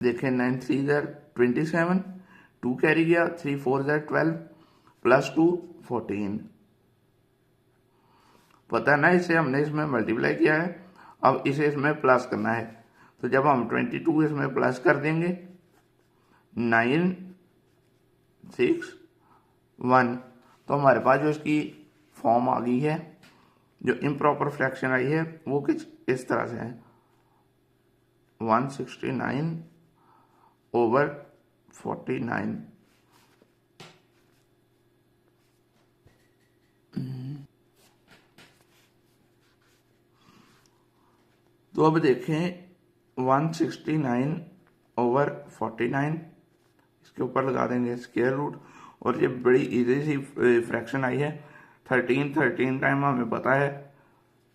देखें 9 3 ज़र 27, 2 कैरी गया, 3 4 ज़र 12 प्लस 2 14। पता है ना, इसे हमने इसमें मल्टीप्लाई किया है, अब इसे इसमें प्लस करना है। तो जब हम 22 इसमें प्लस कर देंगे 9 6 1, तो हमारे पास जो इसकी फॉर्म आ गई है, जो इम्प्रॉपर फ्रैक्शन आई है, वो कुछ इस तरह से है 169 ओवर 49। तो अब देखें 169 ओवर 49, इसके ऊपर लगा देंगे स्क्वायर रूट, और ये बड़ी इजी सी फ्रैक्शन आई है। 13 टाइम हमें पता है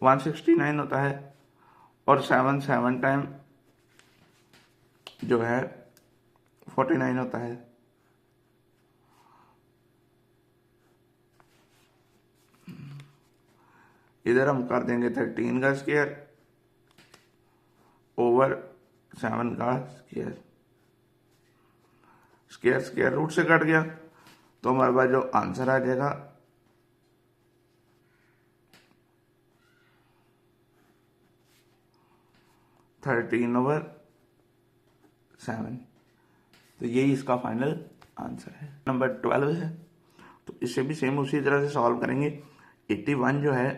169 होता है, और 7 टाइम जो है 49 होता है। इधर हम कर देंगे 13 का स्क्वायर ओवर 7 का स्क्वायर, स्क्वायर स्क्वायर रूट से कट गया, तो हमारे पास जो आंसर आ जाएगा 13 ओवर 7। तो यही इसका फाइनल आंसर है। नंबर 12 है, तो इसे भी सेम उसी तरह से सॉल्व करेंगे। 81 जो है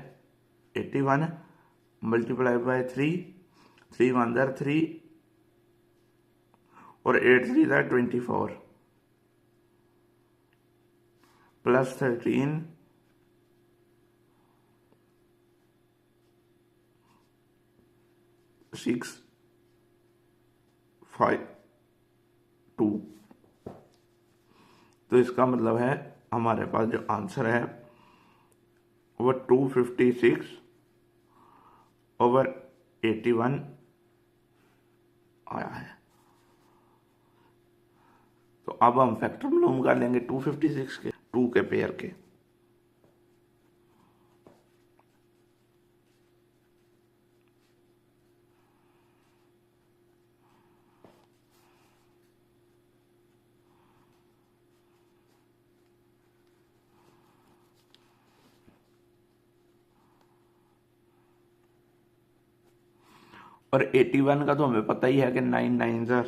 81 मल्टीप्लाई बाय 3, 3 1 ज़र 3 और 8 3 ज़र 24 प्लस 13 6 5 2। तो इसका मतलब है हमारे पास जो आंसर है वो 256 ओवर 81 आया है। तो अब हम फैक्टर मालूम कर लेंगे 256 के 2 के पेयर के। और 81 का तो हमें पता ही है कि 9 9 ज़र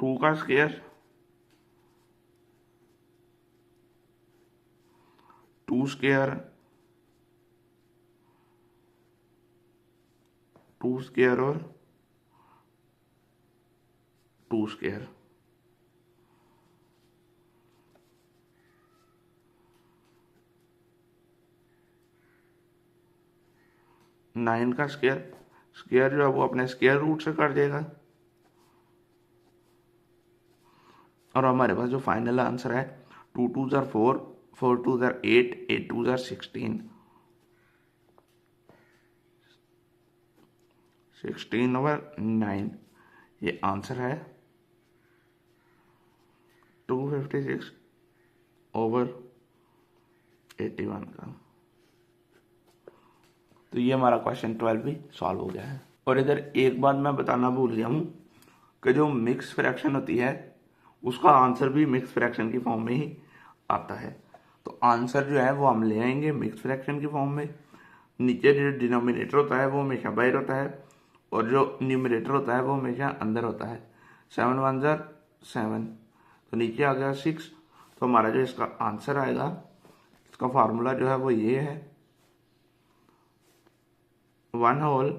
2 का स्क्वायर 2 स्क्वायर 2 स्क्वायर और 2 स्क्वायर। नाइन का स्क्वायर, स्क्वायर जो है वो अपने स्क्वायर रूट से कट जाएगा, और हमारे पास जो फाइनल आंसर है 2 2 ज़र 4, 4 2 ज़र 8, 8 2 ज़र 16 ओवर 9। ये आंसर है 256 ओवर 81 का। तो ये हमारा क्वेश्चन 12 भी सॉल्व हो गया है। और इधर एक बात मैं बताना भूल गया हूँ कि जो मिक्स फ्रैक्शन होती है उसका आंसर भी मिक्स फ्रैक्शन की फॉर्म में ही आता है। तो आंसर जो है वो हम ले आएंगे मिक्स फ्रैक्शन की फॉर्म में। नीचे जो डिनोमिनेटर होता है वो हमेशा बाहर होता है, और जो न्यूमरेटर होता है वो हमेशा अंदर होता है। 7 1 ज़र 7, तो नीचे आ गया 6। तो हमारा जो इसका आंसर आएगा, इसका फार्मूला जो है वो ये है 1 होल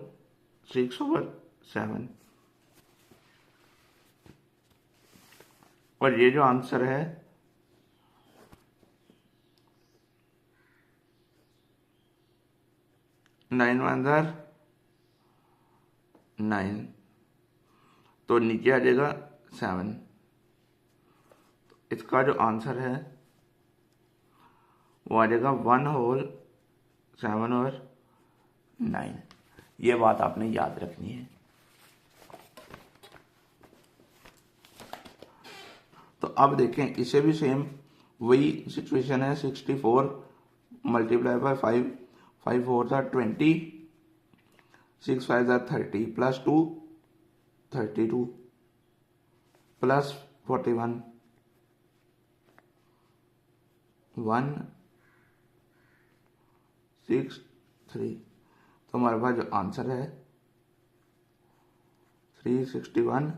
6 ओवर 7। और ये जो आंसर है 9 1 ज़र 9, तो नीचे आ जाएगा 7। इसका जो आंसर है वो आ जाएगा 1 होल 7 और 9। ये बात आपने याद रखनी है। तो अब देखें इसे भी सेम वही सिचुएशन है, 64 मल्टीप्लाई बाय 5, 5 4 ज़ा 20, 6 5 ज़ा 30 प्लस 2 32 प्लस 41 1 6 3। तो हमारे पास जो आंसर है 361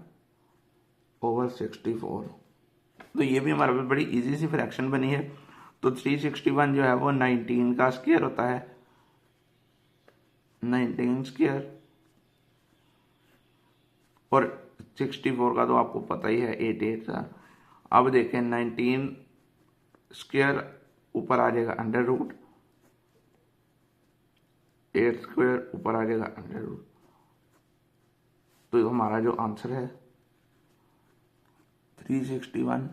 ओवर 64। तो ये भी हमारे पास बड़ी इजी सी फ्रैक्शन बनी है। तो 361 जो है वो 19 का स्क्वायर होता है, 19 स्क्वायर, और 64 का तो आपको पता ही है 88 था। अब देखें 19 स्क्वायर ऊपर आ जाएगा अंडर रूट, 8 स्क्वायर ऊपर आ जाएगा अंडर रूट। तो हमारा जो आंसर है 361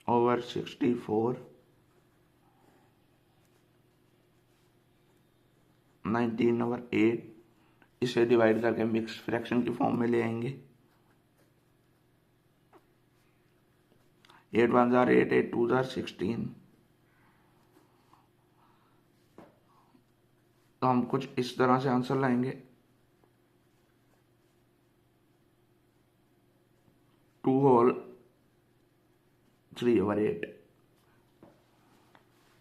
ओवर 64, 19 ओवर 8, इसे डिवाइड करके मिक्स फ्रैक्शन की फॉर्म में ले आएंगे। 8 1 ज़ार 8, 8 2 ज़ार 16। तो हम कुछ इस तरह से आंसर लाएंगे, 2 होल 3 ओवर 8।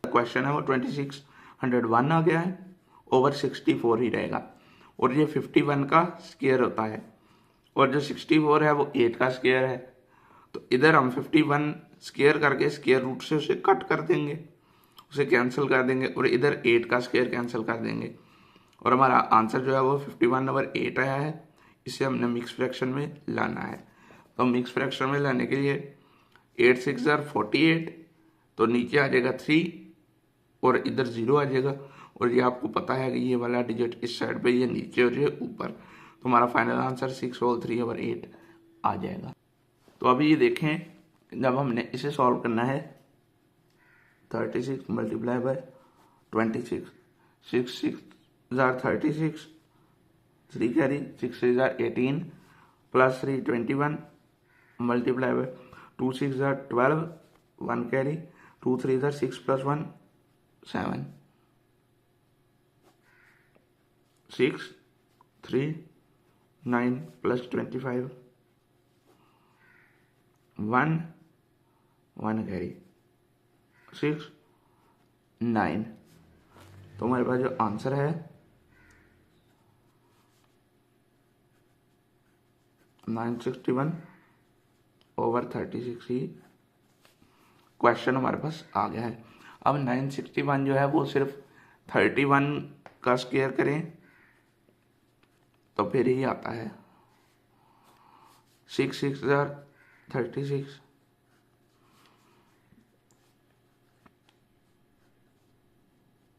क्वेश्चन है वो 2601 आ गया है, ओवर 64 ही रहेगा, और ये 51 का स्क्वायर होता है, और जो 64 है वो 8 का स्क्वायर है। तो इधर हम 51 स्क्वायर करके स्क्वायर रूट से उसे कट कर देंगे, उसे कैंसिल कर देंगे, और इधर 8 का स्क्वायर कैंसिल कर देंगे, और हमारा आंसर जो है वो 51 ओवर 8 आया है। इसे हमने मिक्स फ्रैक्शन में लाना है। तो मिक्स फ्रैक्शन में लाने के लिए 8 6 ज़ार 48, तो नीचे आ जाएगा 3 और इधर 0 आ जाएगा, और ये आपको पता है कि ये वाला डिजिट इस साइड पे, ये नीचे और ये ऊपर। तो हमारा फाइनल आंसर 6 होल 3 ओवर 8 आ जाएगा। तो अभी ये देखें, जब हमने इसे सॉल्व करना है, 36 मल्टीप्लाई बाय 26, 6 6 ज़ार 36, 3 कैरी, 6 6 ज़ार 18 प्लस 3 21 मल्टीप्लाई बाय 2 6 ज़ार 12, 1 कैरी, 2 3 ज़ार 6 प्लस 1 7, 6 3 9 प्लस 25 1 1 कैरी 6 9। तो हमारे पास जो आंसर है 961 ओवर 36 ही क्वेश्चन हमारे पास आ गया है। अब 961 जो है वो सिर्फ 31 का स्क्वायर करें तो फिर ही आता है। 6 6 ज़ार 36,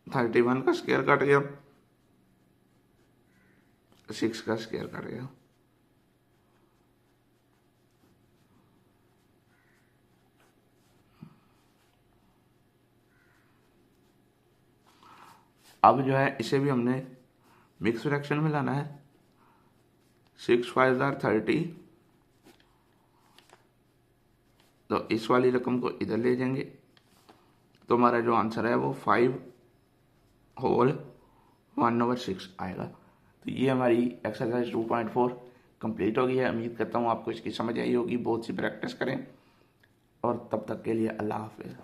31 का स्क्वायर कट गया, 6 का स्क्वायर कट गया। अब जो है इसे भी हमने मिक्स फ्रैक्शन में लाना है। 6 5 ज़ार 30, तो इस वाली रकम को इधर ले जाएंगे, तो हमारा जो आंसर है वो 5 होल 1 ओवर 6 आएगा। तो ये हमारी एक्सरसाइज 2.4 कंप्लीट हो गई है। उम्मीद करता हूँ आपको इसकी समझ आई होगी। बहुत सी प्रैक्टिस करें, और तब तक के लिए अल्लाह हाफिज़।